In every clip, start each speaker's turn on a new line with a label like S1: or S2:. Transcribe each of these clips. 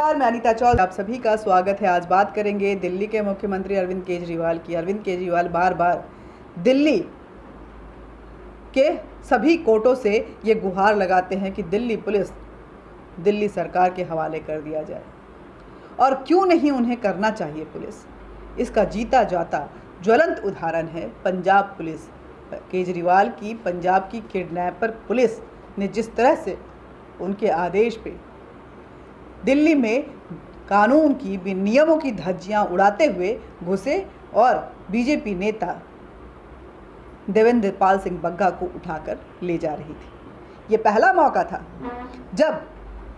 S1: नमस्कार, मैं अनीता चौधरी, आप सभी का स्वागत है। आज बात करेंगे दिल्ली के मुख्यमंत्री अरविंद केजरीवाल की। अरविंद केजरीवाल बार बार दिल्ली के सभी कोर्टों से ये गुहार लगाते हैं कि दिल्ली पुलिस दिल्ली सरकार के हवाले कर दिया जाए, और क्यों नहीं उन्हें करना चाहिए पुलिस। इसका जीता जाता ज्वलंत उदाहरण है पंजाब पुलिस। केजरीवाल की पंजाब की किडनैपर पुलिस ने जिस तरह से उनके आदेश पे दिल्ली में कानून की नियमों की धज्जियां उड़ाते हुए घुसे और बीजेपी नेता देवेंद्र पाल सिंह बग्गा को उठाकर ले जा रही थी। ये पहला मौका था जब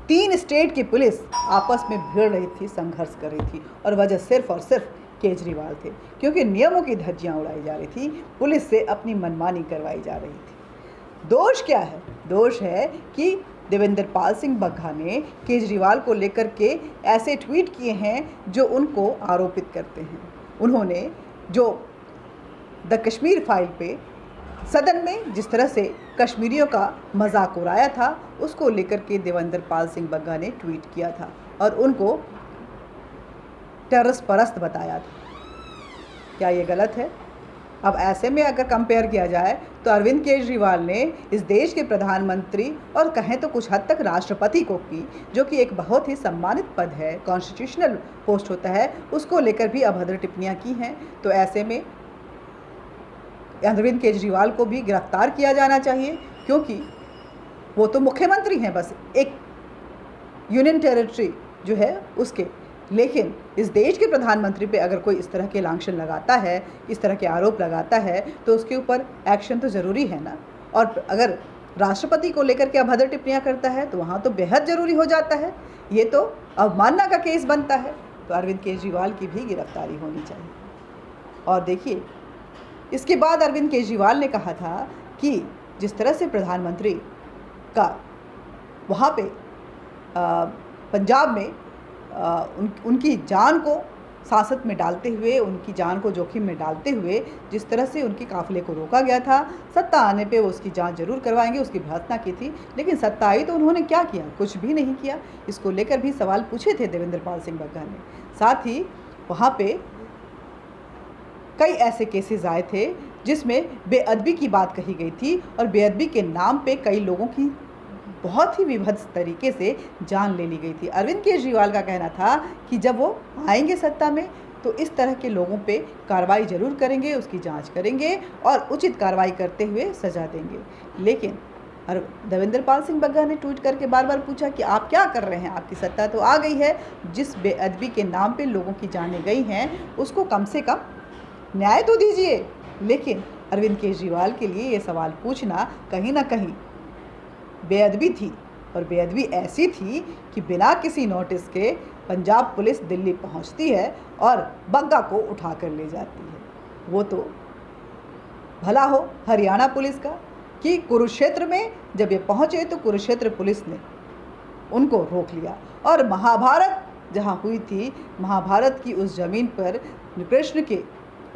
S1: 3 स्टेट की पुलिस आपस में भिड़ रही थी, संघर्ष कर रही थी, और वजह सिर्फ और सिर्फ केजरीवाल थे, क्योंकि नियमों की धज्जियां उड़ाई जा रही थी, पुलिस से अपनी मनमानी करवाई जा रही थी। दोष क्या है? दोष है कि देवेंद्र पाल सिंह बग्गा ने केजरीवाल को लेकर के ऐसे ट्वीट किए हैं जो उनको आरोपित करते हैं। उन्होंने जो द कश्मीर फाइल पे सदन में जिस तरह से कश्मीरियों का मजाक उड़ाया था, उसको लेकर के देवेंद्र पाल सिंह बग्गा ने ट्वीट किया था और उनको टेररिस्ट परस्त बताया था। क्या ये गलत है? अब ऐसे में अगर कंपेयर किया जाए तो अरविंद केजरीवाल ने इस देश के प्रधानमंत्री और कहें तो कुछ हद तक राष्ट्रपति को की, जो कि एक बहुत ही सम्मानित पद है, कॉन्स्टिट्यूशनल पोस्ट होता है, उसको लेकर भी अभद्र टिप्पणियां की हैं। तो ऐसे में अरविंद केजरीवाल को भी गिरफ्तार किया जाना चाहिए, क्योंकि वो तो मुख्यमंत्री हैं, बस एक यूनियन टेरिटरी जो है उसके। लेकिन इस देश के प्रधानमंत्री पे अगर कोई इस तरह के लांछन लगाता है, इस तरह के आरोप लगाता है, तो उसके ऊपर एक्शन तो ज़रूरी है ना। और अगर राष्ट्रपति को लेकर के अभद्र टिप्पणियां करता है तो वहाँ तो बेहद ज़रूरी हो जाता है। ये तो अवमानना का केस बनता है। तो अरविंद केजरीवाल की भी गिरफ्तारी होनी चाहिए। और देखिए, इसके बाद अरविंद केजरीवाल ने कहा था कि जिस तरह से प्रधानमंत्री का वहाँ पे पंजाब में उनकी जान को सांसत में डालते हुए, उनकी जान को जोखिम में डालते हुए जिस तरह से उनके काफिले को रोका गया था, सत्ता आने पे वो उसकी जांच जरूर करवाएंगे, उसकी भर्त्सना की थी। लेकिन सत्ता आई तो उन्होंने क्या किया? कुछ भी नहीं किया। इसको लेकर भी सवाल पूछे थे देवेंद्र पाल सिंह बग्गा ने। साथ ही वहाँ पे कई ऐसे केसेस आए थे जिसमें बेअदबी की बात कही गई थी, और बेअदबी के नाम पे कई लोगों की बहुत ही विभत्स तरीके से जान ले ली गई थी। अरविंद केजरीवाल का कहना था कि जब वो आएंगे सत्ता में तो इस तरह के लोगों पे कार्रवाई जरूर करेंगे, उसकी जांच करेंगे और उचित कार्रवाई करते हुए सजा देंगे। लेकिन देवेंद्र पाल सिंह बग्गा ने ट्वीट करके बार बार पूछा कि आप क्या कर रहे हैं? आपकी सत्ता तो आ गई है, जिस बेअदबी के नाम पे लोगों की जानें गई हैं उसको कम से कम न्याय तो दीजिए। लेकिन अरविंद केजरीवाल के लिए ये सवाल पूछना कहीं ना कहीं बेअदबी थी, और बेअदबी ऐसी थी कि बिना किसी नोटिस के पंजाब पुलिस दिल्ली पहुंचती है और बग्गा को उठा कर ले जाती है। वो तो भला हो हरियाणा पुलिस का कि कुरुक्षेत्र में जब ये पहुंचे तो कुरुक्षेत्र पुलिस ने उनको रोक लिया, और महाभारत जहां हुई थी, महाभारत की उस ज़मीन पर, कृष्ण के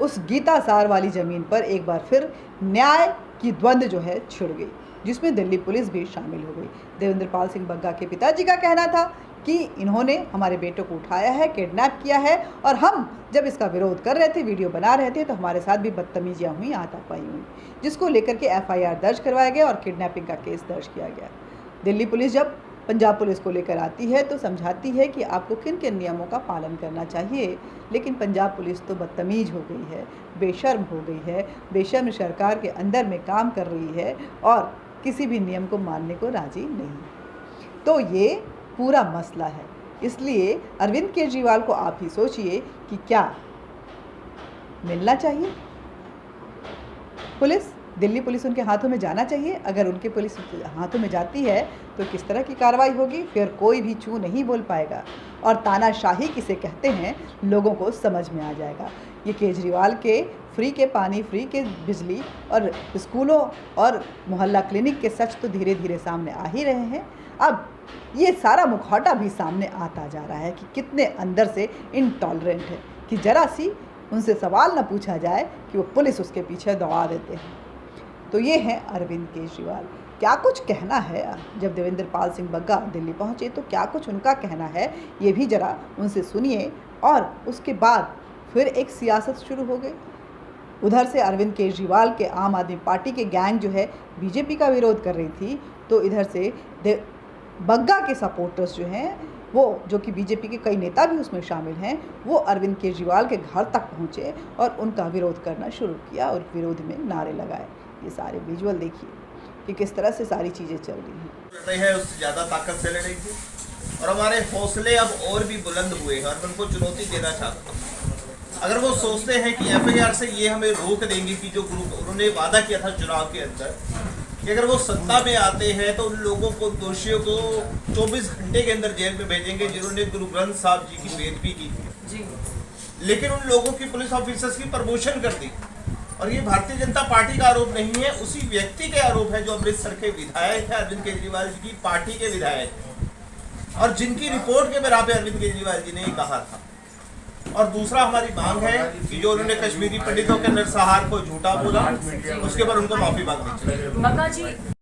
S1: उस गीता सार वाली ज़मीन पर एक बार फिर न्याय की द्वंद्व जो है छिड़ गई, जिसमें दिल्ली पुलिस भी शामिल हो गई। देवेंद्र पाल सिंह बग्गा के पिताजी का कहना था कि इन्होंने हमारे बेटों को उठाया है, किडनैप किया है, और हम जब इसका विरोध कर रहे थे, वीडियो बना रहे थे, तो हमारे साथ भी बदतमीजियाँ हुई, हाथापाई हुई, जिसको लेकर के FIR दर्ज करवाया गया और किडनैपिंग का केस दर्ज किया गया। दिल्ली पुलिस जब पंजाब पुलिस को लेकर आती है तो समझाती है कि आपको किन किन नियमों का पालन करना चाहिए, लेकिन पंजाब पुलिस तो बदतमीज हो गई है, बेशर्म हो गई है, बेशर्म सरकार के अंदर में काम कर रही है और किसी भी नियम को मानने को राजी नहीं। तो ये पूरा मसला है। इसलिए अरविंद केजरीवाल को आप ही सोचिए कि क्या मिलना चाहिए पुलिस, दिल्ली पुलिस उनके हाथों में जाना चाहिए? अगर उनके पुलिस हाथों में जाती है तो किस तरह की कार्रवाई होगी? फिर कोई भी चू नहीं बोल पाएगा, और तानाशाही किसे कहते हैं लोगों को समझ में आ जाएगा। ये केजरीवाल के फ्री के पानी, फ्री के बिजली और स्कूलों और मोहल्ला क्लिनिक के सच तो धीरे धीरे सामने आ ही रहे हैं। अब ये सारा मुखौटा भी सामने आता जा रहा है कि कितने अंदर से इनटॉलरेंट है, कि जरा सी उनसे सवाल न पूछा जाए कि वो पुलिस उसके पीछे दौड़ा देते हैं। तो ये हैं अरविंद केजरीवाल। क्या कुछ कहना है। जब देवेंद्र पाल सिंह बग्गा दिल्ली पहुँचे तो क्या कुछ उनका कहना है, ये भी ज़रा उनसे सुनिए। और उसके बाद फिर एक सियासत शुरू हो गई। उधर से अरविंद केजरीवाल के आम आदमी पार्टी के गैंग जो है बीजेपी का विरोध कर रही थी, तो इधर से बग्गा के सपोर्टर्स जो हैं, वो जो कि बीजेपी के कई नेता भी उसमें शामिल हैं, वो अरविंद केजरीवाल के घर तक पहुंचे और उनका विरोध करना शुरू किया और विरोध में नारे लगाए। ये सारे विजुअल देखिए कि किस तरह से सारी चीज़ें चल रही हैं।
S2: उससे ज़्यादा ताकत से लड़ी थी और हमारे हौसले अब और भी बुलंद हुए हैं और मैं उनको चुनौती देना चाहता हूँ। अगर वो सोचते हैं कि एफआईआर से ये हमें रोक देंगे कि जो ग्रुप उन्होंने वादा किया था चुनाव के अंदर कि अगर वो सत्ता में आते हैं तो उन लोगों को, दोषियों को 24 घंटे के अंदर जेल में भेजेंगे जिन्होंने गुरु ग्रंथ साहब जी की बेदबी की थी। लेकिन उन लोगों की पुलिस ऑफिसर्स की प्रमोशन कर दी। और ये भारतीय जनता पार्टी का आरोप नहीं है, उसी व्यक्ति के आरोप है जो अमृतसर के विधायक है, अरविंद केजरीवाल जी की पार्टी के विधायक है और जिनकी रिपोर्ट के बिना पे अरविंद केजरीवाल जी ने कहा था। और दूसरा हमारी मांग है कि जो उन्होंने कश्मीरी पंडितों के नरसंहार को झूठा बोला, उसके पर उनको माफी मांगनी चाहिए।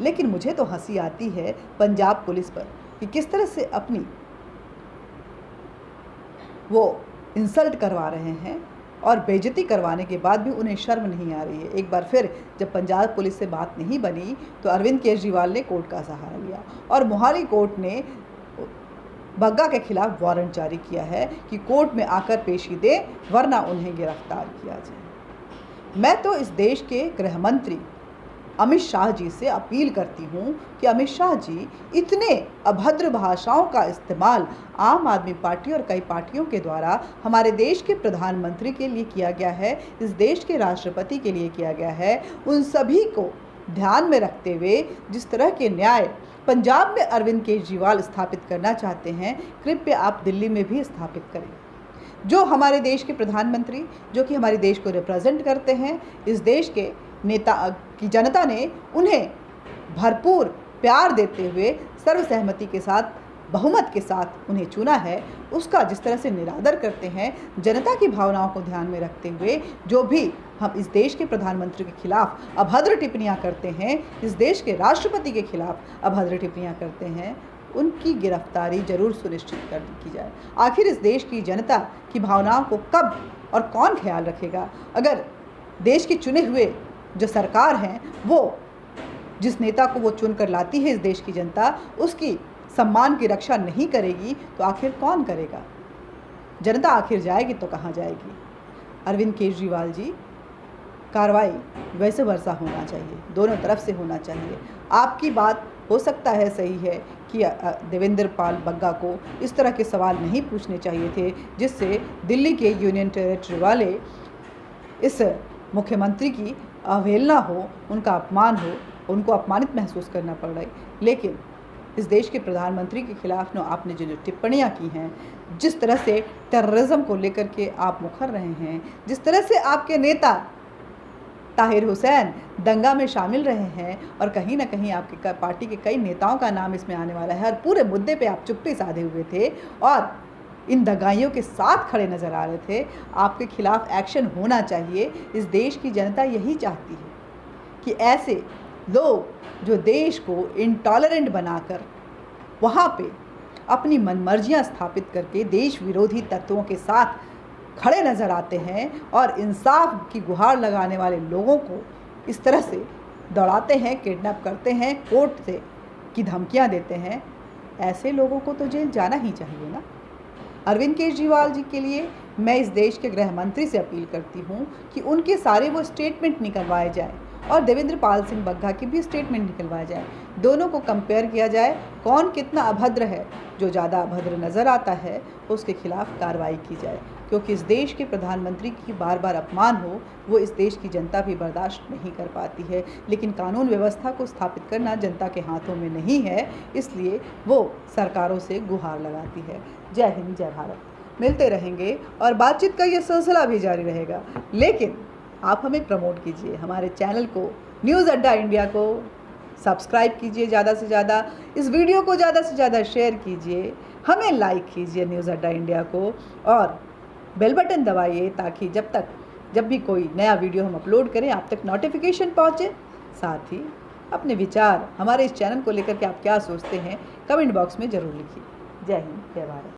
S1: लेकिन मुझे तो हंसी आती है पंजाब पुलिस पर कि किस तरह से अपनी वो इंसल्ट करवा रहे हैं और बेइज्जती करवाने के बाद भी उन्हें शर्म नहीं आ रही है। एक बार फिर जब पंजाब पुलिस से बात नहीं बनी तो अरविंद केजरीवाल ने कोर्ट का सहारा लिया और मोहाली कोर्ट ने बग्गा के खिलाफ वारंट जारी किया है कि कोर्ट में आकर पेशी दे, वरना उन्हें गिरफ्तार किया जाए। मैं तो इस देश के गृह मंत्री अमित शाह जी से अपील करती हूँ कि अमित शाह जी, इतने अभद्र भाषाओं का इस्तेमाल आम आदमी पार्टी और कई पार्टियों के द्वारा हमारे देश के प्रधानमंत्री के लिए किया गया है, इस देश के राष्ट्रपति के लिए किया गया है, उन सभी को ध्यान में रखते हुए जिस तरह के न्याय पंजाब में अरविंद केजरीवाल स्थापित करना चाहते हैं, कृपया आप दिल्ली में भी स्थापित करें। जो हमारे देश के प्रधानमंत्री, जो कि हमारे देश को रिप्रेजेंट करते हैं, इस देश के नेता की जनता ने उन्हें भरपूर प्यार देते हुए सर्वसहमति के साथ, बहुमत के साथ उन्हें चुना है, उसका जिस तरह से निरादर करते हैं, जनता की भावनाओं को ध्यान में रखते हुए जो भी हम इस देश के प्रधानमंत्री के खिलाफ अभद्र टिप्पणियां करते हैं, इस देश के राष्ट्रपति के खिलाफ अभद्र टिप्पणियां करते हैं, उनकी गिरफ्तारी जरूर सुनिश्चित कर की जाए। आखिर इस देश की जनता की भावनाओं को कब और कौन ख्याल रखेगा अगर देश के चुने हुए जो सरकार हैं, वो जिस नेता को वो चुन कर लाती है इस देश की जनता, उसकी सम्मान की रक्षा नहीं करेगी तो आखिर कौन करेगा? जनता आखिर जाएगी तो कहाँ जाएगी? अरविंद केजरीवाल जी, कार्रवाई वैसे वर्षा होना चाहिए, दोनों तरफ से होना चाहिए। आपकी बात हो सकता है सही है कि देवेंद्र पाल बग्गा को इस तरह के सवाल नहीं पूछने चाहिए थे जिससे दिल्ली के यूनियन टेरिटरी वाले इस मुख्यमंत्री की अवहेलना हो, उनका अपमान हो, उनको अपमानित महसूस करना पड़ रहा है। लेकिन इस देश के प्रधानमंत्री के खिलाफ न आपने जो टिप्पणियां की हैं, जिस तरह से टेररिज्म को लेकर के आप मुखर रहे हैं, जिस तरह से आपके नेता ताहिर हुसैन दंगा में शामिल रहे हैं और कहीं ना कहीं आपके पार्टी के कई नेताओं का नाम इसमें आने वाला है और पूरे मुद्दे पे आप चुप्पी साधे हुए थे और इन दगाइयों के साथ खड़े नज़र आ रहे थे, आपके खिलाफ एक्शन होना चाहिए। इस देश की जनता यही चाहती है कि ऐसे लोग जो देश को इंटॉलरेंट बनाकर वहाँ पे अपनी मनमर्जियाँ स्थापित करके देश विरोधी तत्वों के साथ खड़े नज़र आते हैं और इंसाफ की गुहार लगाने वाले लोगों को इस तरह से दौड़ाते हैं, किडनैप करते हैं, कोर्ट से की धमकियाँ देते हैं, ऐसे लोगों को तो जेल जाना ही चाहिए ना। अरविंद केजरीवाल जी के लिए मैं इस देश के गृह मंत्री से अपील करती हूँ कि उनके सारे वो स्टेटमेंट निकलवाए जाएं और देवेंद्र पाल सिंह बग्गा की भी स्टेटमेंट निकलवाए जाएं। दोनों को कंपेयर किया जाए, कौन कितना अभद्र है। जो ज़्यादा अभद्र नज़र आता है उसके खिलाफ कार्रवाई की जाए, क्योंकि इस देश के प्रधानमंत्री की बार बार अपमान हो वो इस देश की जनता भी बर्दाश्त नहीं कर पाती है। लेकिन कानून व्यवस्था को स्थापित करना जनता के हाथों में नहीं है, इसलिए वो सरकारों से गुहार लगाती है। जय हिंद, जय भारत। मिलते रहेंगे और बातचीत का ये सिलसिला भी जारी रहेगा, लेकिन आप हमें प्रमोट कीजिए, हमारे चैनल को, न्यूज़ अड्डा इंडिया को सब्सक्राइब कीजिए ज़्यादा से ज़्यादा, इस वीडियो को ज़्यादा से ज़्यादा शेयर कीजिए, हमें लाइक कीजिए न्यूज़ अड्डा इंडिया को और बेल बटन दबाइए ताकि जब भी कोई नया वीडियो हम अपलोड करें आप तक नोटिफिकेशन पहुँचे। साथ ही अपने विचार हमारे इस चैनल को लेकर के आप क्या सोचते हैं कमेंट बॉक्स में ज़रूर लिखिए। जय हिंद, जय भारत।